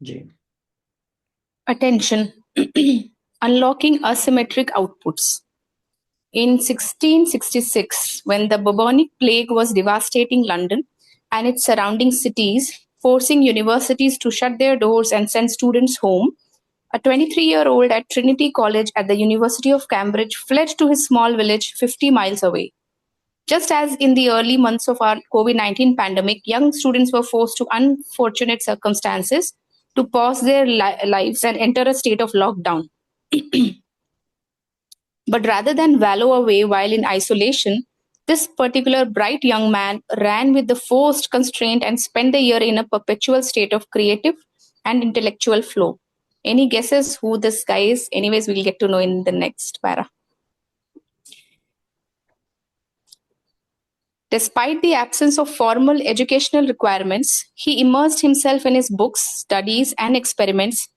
Ji. Attention. Unlocking asymmetric outputs. In 1666, when the bubonic plague was devastating London and its surrounding cities, forcing universities to shut their doors and send students home, a 23-year-old at Trinity College at the University of Cambridge fled to his small village 50 miles away. Just as in the early months of our COVID-19 pandemic, young students were forced to unfortunate circumstances to pause their lives and enter a state of lockdown. But rather than wallow away while in isolation, this particular bright young man ran with the forced constraint and spent the year in a perpetual state of creative and intellectual flow. Any guesses who this guy is? Anyways, we'll get to know in the next para. Despite the absence of formal educational requirements, he immersed himself in his books, studies, and experiments,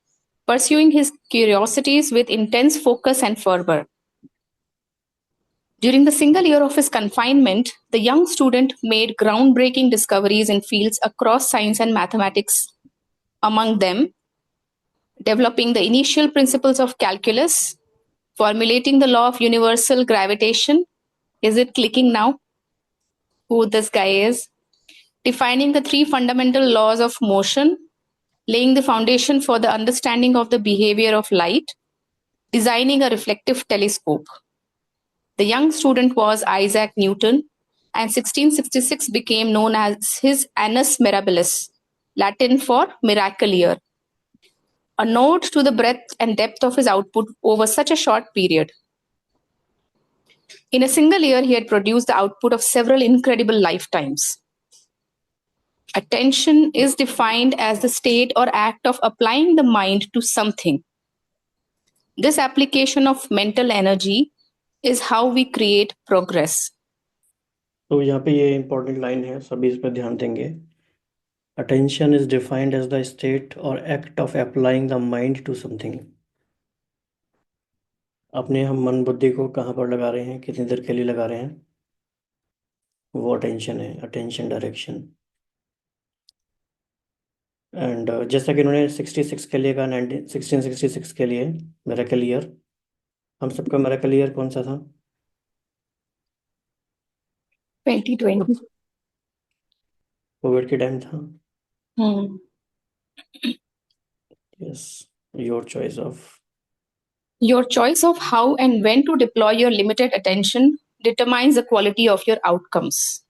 pursuing his curiosities with intense focus and fervor. During the single year of his confinement, the young student made groundbreaking discoveries in fields across science and mathematics, among them, developing the initial principles of calculus, formulating the law of universal gravitation. Is it clicking now? Who this guy is? Defining the three fundamental laws of motion, laying the foundation for the understanding of the behavior of light, designing a reflective telescope. The young student was Isaac Newton, and 1666 became known as his Annus Mirabilis, Latin for miracle year, a nod to the breadth and depth of his output over such a short period. In a single year, he had produced the output of several incredible lifetimes. Attention is defined as the state or act of applying the mind to something. This application of mental energy is how we create progress. तो यहाँ पे ये important line है, सभी इस पर ध्यान देंगे. Attention is defined as the state or act of applying the mind to something. अपने हम मन बुद्धि को कहाँ पर लगा रहे हैं, कितनी देर के लिए लगा रहे हैं, वो अटेंशन है, अटेंशन डायरेक्शन. एंड जैसा कि उन्होंने 66 के लिए कहा, 1666 के लिए मिरेकल ईयर. हम सबका मिरेकल ईयर कौन सा था? 2020. कोविड के टाइम था. Yes. Your choice of how and when to deploy your limited attention determines the quality of your outcomes.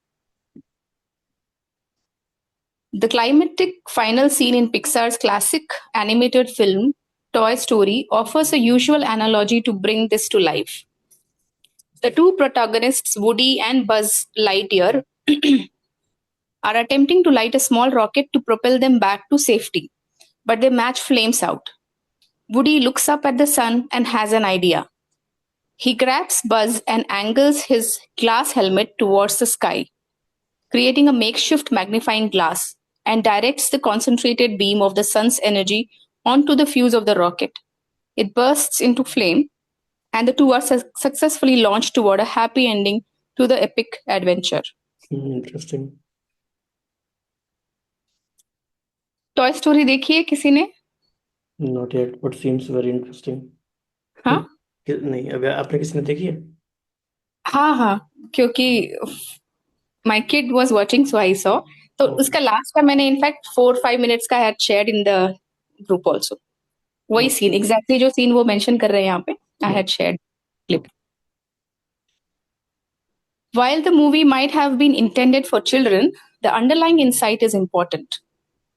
The climactic final scene in Pixar's classic animated film, Toy Story, offers a usual analogy to bring this to life. The two protagonists, Woody and Buzz Lightyear, are attempting to light a small rocket to propel them back to safety, but their match flames out. Woody looks up at the sun and has an idea. He grabs Buzz and angles his glass helmet towards the sky, creating a makeshift magnifying glass, and directs the concentrated beam of the sun's energy onto the fuse of the rocket. It bursts into flame, and the two are successfully launched toward a happy ending to the epic adventure. Interesting. Toy story देखी है किसी ने? Not yet but seems very interesting. हाँ नहीं, अगर आपने किसी ने देखी है? हाँ, क्योंकि my kid was watching, so I saw. तो उसका लास्ट का मैंने इनफैक्ट 4-5 मिनट्स का had shared in the group also. वही सीन, एग्जैक्टली जो सीन वो मेंशन कर रहे हैं यहाँ पे, I had shared clip. While the movie might have been intended for children, the underlying insight is important.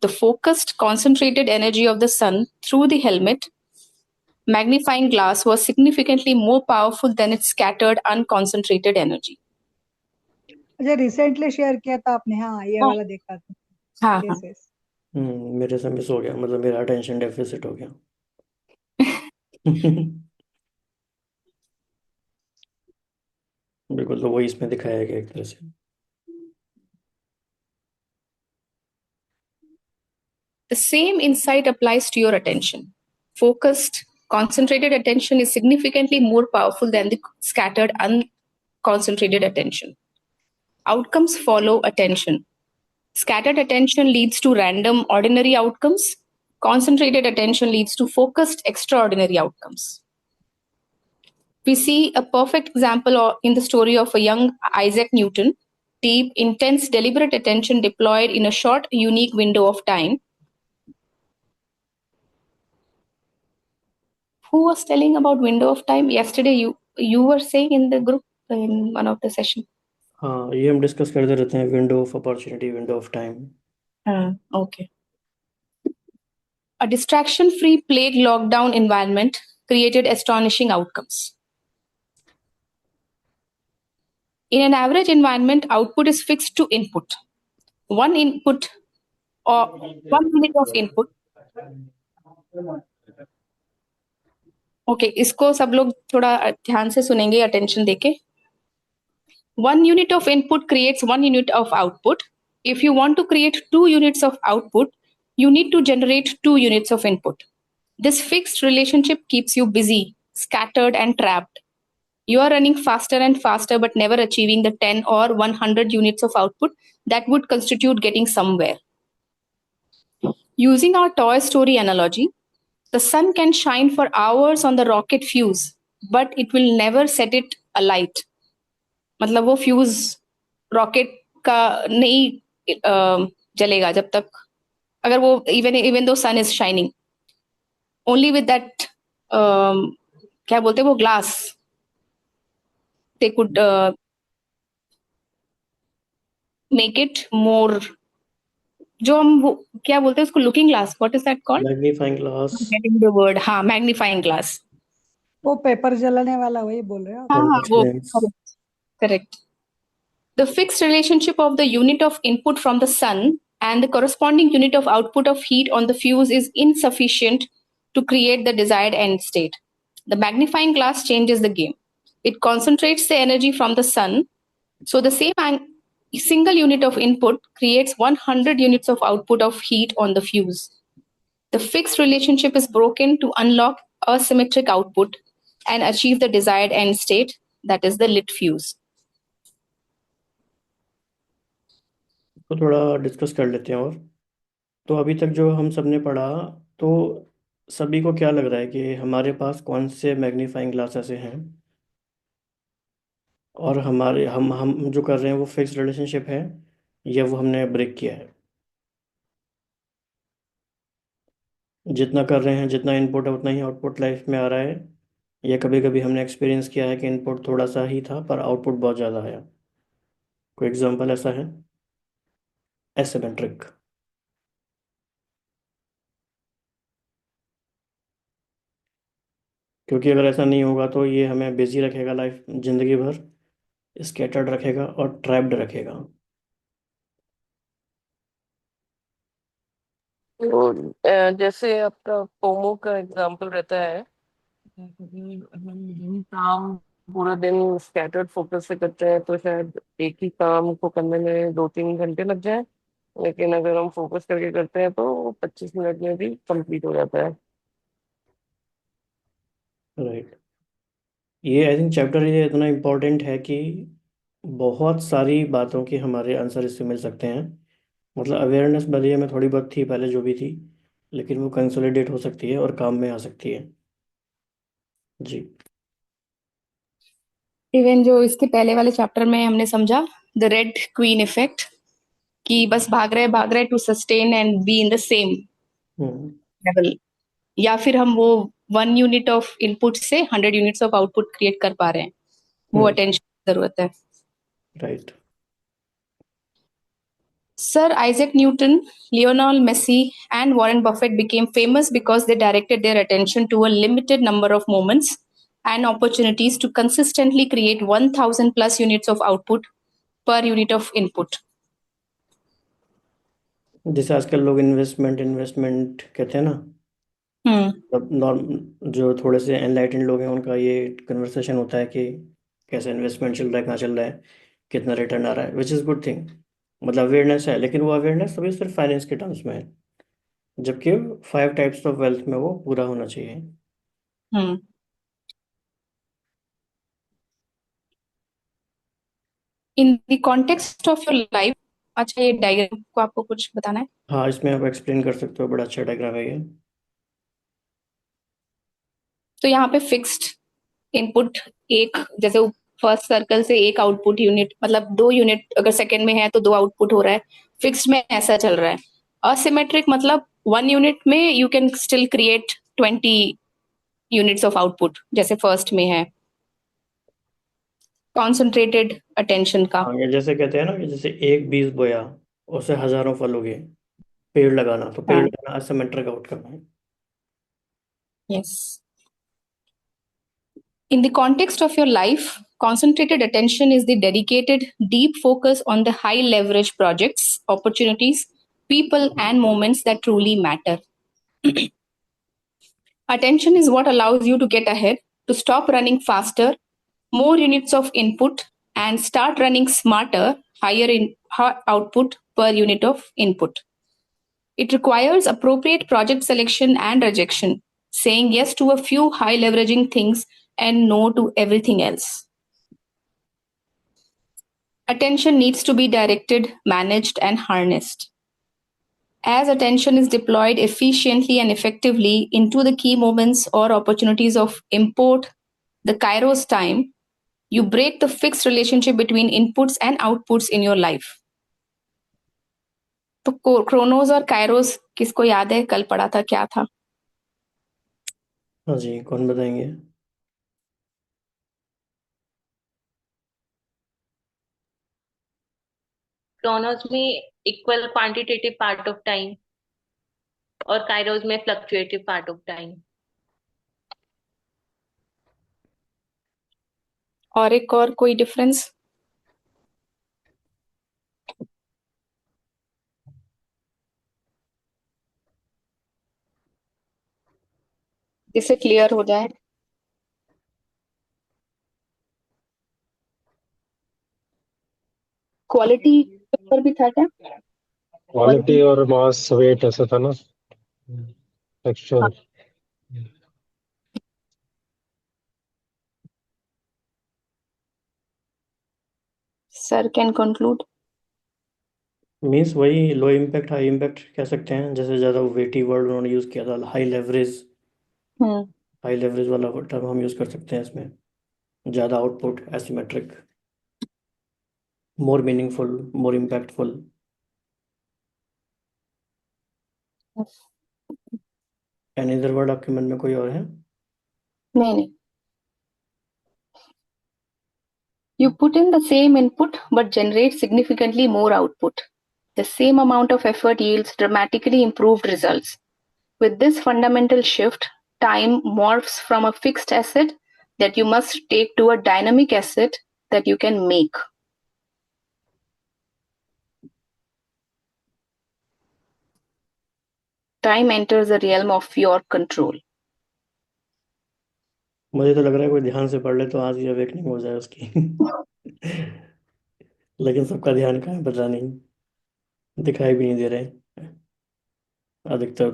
The focused, concentrated energy of the sun through the helmet magnifying glass was significantly more powerful than its scattered, unconcentrated energy. अच्छा, recently share किया था आपने? हाँ, ये वाला देखा था. हाँ. Yes, yes. मेरे से मिस हो गया, मतलब मेरा अटेंशन डेफिसिट हो गया. बिल्कुल, तो वही इसमें दिखाया गया एक तरह से. The same insight applies to your attention. Focused, concentrated attention is significantly more powerful than the scattered, unconcentrated attention. Outcomes follow attention. Scattered attention leads to random, ordinary outcomes. Concentrated attention leads to focused, extraordinary outcomes. We see a perfect example in the story of a young Isaac Newton. Deep, intense, deliberate attention deployed in a short, unique window of time. Who was telling about window of time? Yesterday, you were saying in the group in one of the session. हाँ, ये हम discuss करते रहते हैं, window of opportunity, window of time. Okay. A distraction-free plague lockdown environment created astonishing outcomes. In an average environment, output is fixed to input. One input or 1 minute of input. Okay, इसको सब लोग थोड़ा ध्यान से सुनेंगे, attention देके. 1 unit of input creates 1 unit of output. If you want to create 2 units of output, you need to generate 2 units of input. This fixed relationship keeps you busy, scattered, and trapped. You are running faster and faster, but never achieving the 10 or 100 units of output that would constitute getting somewhere. Using our toy story analogy, the sun can shine for hours on the rocket fuse, but it will never set it alight. मतलब वो fuse rocket का नहीं जलेगा जब तक, अगर वो even though sun is shining, only with that क्या बोलते हैं वो glass, they could make it more, जो हम वो क्या बोलते हैं उसको, looking glass, what is that called? Magnifying glass. Getting the word, हाँ, मैग्नीफाइंग ग्लास. वो पेपर जलाने वाला वही बोल रहे हो आप? हाँ हाँ वो Yes. Correct. The fixed relationship of the unit of input from the sun and the corresponding unit of output of heat on the fuse is insufficient to create the desired end state. The magnifying glass changes the game. It concentrates the energy from the sun, so the single unit of input creates 100 units of output of heat on the fuse. The fixed relationship is broken to unlock asymmetric output and achieve the desired end state, that is the lit fuse. तो थोड़ा discuss कर लेते हैं. और तो अभी तक जो हम सबने पढ़ा, तो सभी को क्या लग रहा है कि हमारे पास कौन से मैग्नीफाइंग ग्लास ऐसे हैं, और हमारे हम जो कर रहे हैं वो फिक्स्ड रिलेशनशिप है, या वो हमने ब्रेक किया है? जितना कर रहे हैं, जितना इनपुट है उतना ही आउटपुट लाइफ में आ रहा है, या कभी कभी हमने एक्सपीरियंस किया है कि इनपुट थोड़ा सा ही था पर आउटपुट बहुत ज़्यादा आया? कोई एग्जांपल ऐसा है? एसिमेट्रिक. क्योंकि अगर ऐसा नहीं होगा तो ये हमें बिजी रखेगा लाइफ जिंदगी भर, स्कैटर्ड रखेगा और ट्रैप्ड रखेगा. तो जैसे आपका पोमो का एग्जांपल रहता है कि हम काम पूरा दिन स्कैटर्ड फोकस से करते हैं तो शायद एक ही काम को करने में 2-3 घंटे लग जाए, लेकिन अगर हम फोकस करके करते हैं तो 25 मिनट में भी कंप्लीट हो जाता है. राइट. ये आई थिंक चैप्टर ये इतना इम्पोर्टेंट है कि बहुत सारी बातों के हमारे आंसर इससे मिल सकते हैं. मतलब अवेयरनेस भले में थोड़ी बहुत थी पहले जो भी थी, लेकिन वो कंसोलिडेट हो सकती है और काम में आ सकती है. जी. इवन जो इसके पहले वाले चैप्टर में हमने समझा द रेड क्वीन इफेक्ट, कि बस भाग रहे to sustain and be in the same hmm. Level, या फिर हम वो 1 unit ऑफ इनपुट से 100 units ऑफ आउटपुट क्रिएट कर पा रहे हैं, वो अटेंशन की जरूरत है. Right. Sir Isaac Newton, Lionel Messi, and Warren Buffett became famous because they directed their attention to a limited number of moments and opportunities to consistently create 1000 plus units of output per unit of input. जैसे आजकल लोग investment कहते हैं ना, मतलब norm जो थोड़े से एनलाइटेंड लोग हैं उनका ये कन्वर्सेशन होता है कि कैसे इन्वेस्टमेंट चल रहा है, कहाँ चल रहा है, कितना रिटर्न आ रहा है, विच इज़ गुड थिंग. मतलब अवेयरनेस है, लेकिन वो अवेयरनेस अभी सिर्फ फाइनेंस के टर्म्स में है, जबकि 5 टाइप्स ऑफ वेल्थ में वो पूरा होना चाहिए. Hmm. In the context of your life, अच्छा ये डायग्राम को आपको कुछ बताना है? हाँ, इसमें आप एक्सप्लेन कर सकते हो, बड़ा अच्छा डायग्राम है ये। तो यहाँ पे फिक्स्ड इनपुट एक, जैसे फर्स्ट सर्कल से एक आउटपुट यूनिट, मतलब 2 यूनिट अगर सेकंड में है तो 2 आउटपुट हो रहा है, फिक्स्ड में ऐसा चल रहा है। असिमेट्रिक मतलब 1 यूनिट में you can still create 20 units of output, जैसे फर्स्ट में है। कॉन्सेंट्रेटेड अटेंशन का। हाँ, ये जैसे कहते हैं ना कि जैसे एक बीज बोया, उससे हजारों फल उगे। पेड़ लगाना, तो पेड़ हाँ, लगाना असिमेट्रिक आउटकम है। Yes. In the context of your life, concentrated attention is the dedicated, deep focus on the high leverage projects, opportunities, people, and moments that truly matter. Attention is what allows you to get ahead, to stop running faster, more units of input, and start running smarter, output per unit of input. It requires appropriate project selection and rejection, saying yes to a few high leveraging things and no to everything else. Attention needs to be directed, managed, and harnessed. As attention is deployed efficiently and effectively into the key moments or opportunities of import, the Kairos time, you break the fixed relationship between inputs and outputs in your life. तो Kronos और काइरोस किसको याद है? कल पढ़ा था, क्या था? हाँ जी, कौन बताएंगे? क्रोनोस में equal quantitative part of time और काइरोस में फ्लक्चुएटिव पार्ट ऑफ टाइम। और एक और कोई डिफरेंस जिससे क्लियर हो जाए? क्वालिटी पर भी था क्या? क्वालिटी और मास वेट ऐसा था ना, texture. Sir can conclude. Means वही लो इम्पैक्ट हाई इम्पैक्ट कह सकते हैं। जैसे ज़्यादा वेटी वर्ड उन्होंने यूज़ किया था, हम्म। हाई लेवरेज वाला टर्म हम यूज़ कर सकते हैं इसमें। ज़्यादा आउटपुट, एसिमेट्रिक, मोर मीनिंगफुल, मोर इम्पैक्टफुल। एनी अदर वर्ड आपके मन में कोई और है? नहीं। You put in the same input but generate significantly more output. The same amount of effort yields dramatically improved results. With this fundamental shift, time morphs from a fixed asset that you must take to a dynamic asset that you can make. Time enters the realm of your control. मुझे तो लग रहा है कोई ध्यान से पढ़ ले तो आज ही अवेकनिंग हो जाए उसकी। लेकिन सबका ध्यान कहाँ है पता नहीं, दिखाई भी नहीं दे रहे अधिकतर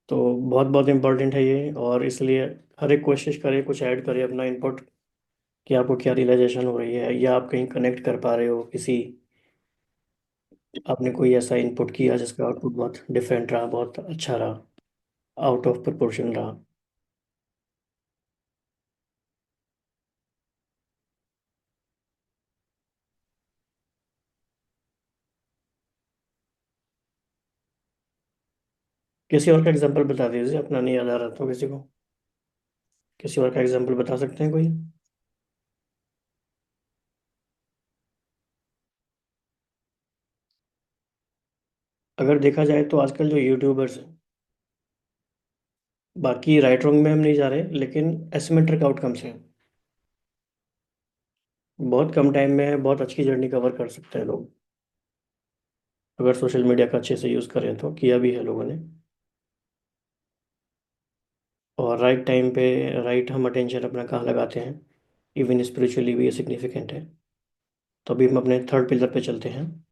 तो बहुत बहुत इम्पोर्टेंट है ये। और इसलिए हर एक कोशिश करे, कुछ ऐड करे अपना इनपुट, कि आपको क्या रियलाइजेशन हो रही है, या आप कहीं कनेक्ट कर पा रहे हो किसी, आपने कोई ऐसा इनपुट किया जिसका आउटपुट बहुत डिफरेंट रहा, बहुत अच्छा रहा, आउट ऑफ प्रोपोर्शन रहा। किसी और का एग्जांपल बता दीजिए, अपना नहीं याद आ रहा तो किसी को, किसी और का एग्जांपल बता सकते हैं कोई? अगर देखा जाए तो आजकल जो यूट्यूबर्स हैं, बाकी राइट रॉन्ग में हम नहीं जा रहे, लेकिन एसिमेट्रिक आउटकम्स हैं। बहुत कम टाइम में बहुत अच्छी जर्नी कवर कर सकते हैं लोग, अगर सोशल मीडिया का अच्छे से यूज़ करें तो। किया भी है लोगों ने। और राइट टाइम पे राइट हम अटेंशन अपना कहाँ लगाते हैं, इवन स्पिरिचुअली भी ये सिग्निफिकेंट है। तो अभी हम अपने थर्ड पिलर पे चलते हैं।